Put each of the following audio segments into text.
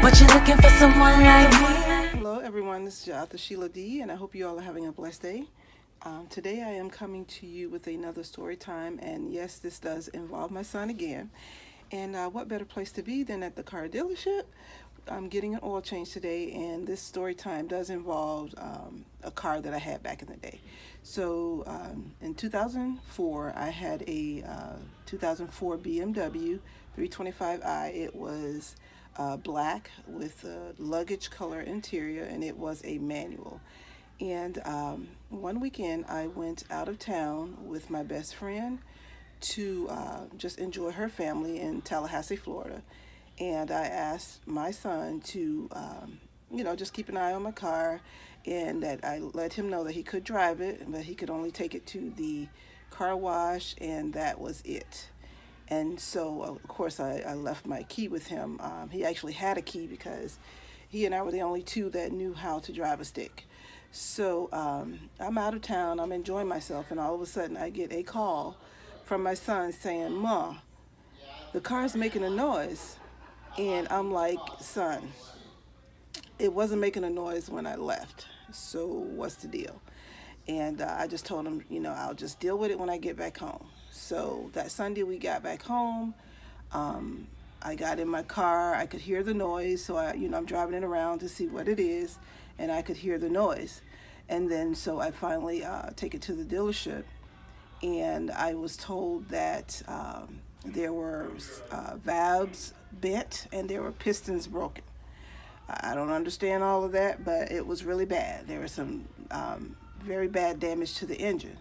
But you're looking for someone like me. Hello everyone, this is your AuthorSheilaD, and I hope you all are having a blessed day. Today I am coming to you with another story time, and yes, this does involve my son again. And what better place to be than at the car dealership? I'm getting an oil change today, and this story time does involve a car that I had back in the day. So in 2004, I had a 2004 BMW 325i. It was black with a luggage color interior, and it was a manual. And one weekend I went out of town with my best friend to just enjoy her family in Tallahassee, Florida. And I asked my son to, just keep an eye on my car, and that I let him know that he could drive it, but he could only take it to the car wash, and that was it. And so, of course, I left my key with him. He actually had a key because he and I were the only two that knew how to drive a stick. So I'm out of town, I'm enjoying myself, and all of a sudden I get a call from my son saying, "Ma, the car's making a noise." And I'm like, "Son, it wasn't making a noise when I left, so what's the deal?" And I just told him, I'll just deal with it when I get back home. So that Sunday we got back home. I got in my car. I could hear the noise, so I'm driving it around to see what it is, and I could hear the noise. And then so I finally take it to the dealership, and I was told that there were valves bent and there were pistons broken. I don't understand all of that, but it was really bad. There was some very bad damage to the engine,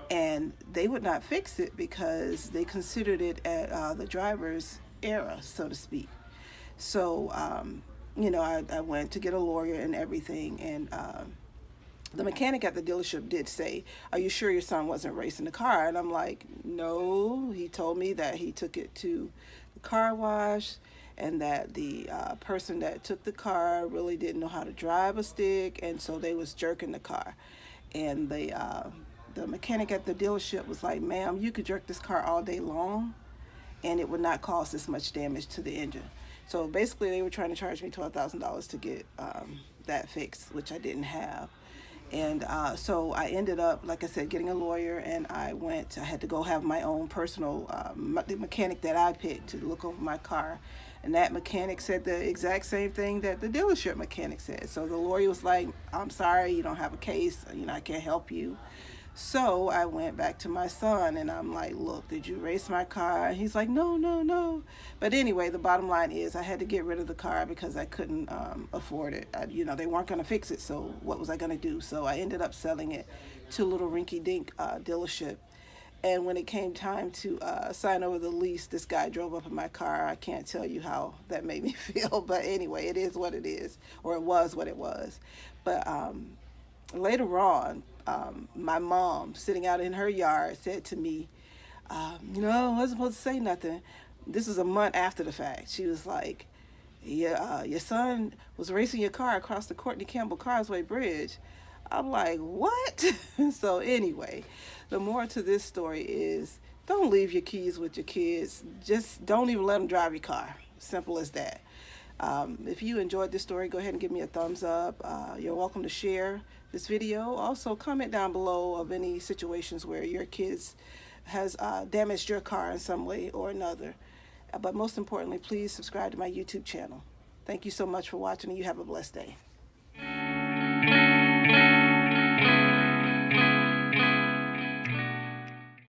and they would not fix it because they considered it at the driver's error, so to speak. So I went to get a lawyer and everything, and the mechanic at the dealership did say, "Are you sure your son wasn't racing the car?" And I'm like, "No, he told me that he took it to the car wash, and that the person that took the car really didn't know how to drive a stick, and so they was jerking the car." And the mechanic at the dealership was like, "Ma'am, you could jerk this car all day long, and it would not cause this much damage to the engine." So basically, they were trying to charge me $12,000 to get that fixed, which I didn't have. And so I ended up, like I said, getting a lawyer, and I had to go have my own personal, the mechanic that I picked to look over my car. And that mechanic said the exact same thing that the dealership mechanic said. So the lawyer was like, "I'm sorry, you don't have a case, I can't help you." So I went back to my son, and I'm like, "Look, did you race my car?" And he's like, "No, no, no." But anyway, the bottom line is I had to get rid of the car because I couldn't afford it. They weren't going to fix it, so what was I going to do? So I ended up selling it to a little rinky-dink dealership. And when it came time to sign over the lease, this guy drove up in my car. I can't tell you how that made me feel, but anyway, it is what it is, or it was what it was. But later on, my mom, sitting out in her yard, said to me, I wasn't supposed to say nothing. This is a month after the fact. She was like, "Yeah, your son was racing your car across the Courtney Campbell Causeway Bridge." I'm like, "What?" So anyway, the moral to this story is don't leave your keys with your kids. Just don't even let them drive your car. Simple as that. If you enjoyed this story, go ahead and give me a thumbs up. You're welcome to share this video. Also, comment down below of any situations where your kids has damaged your car in some way or another. But most importantly, please subscribe to my YouTube channel. Thank you so much for watching, and you have a blessed day.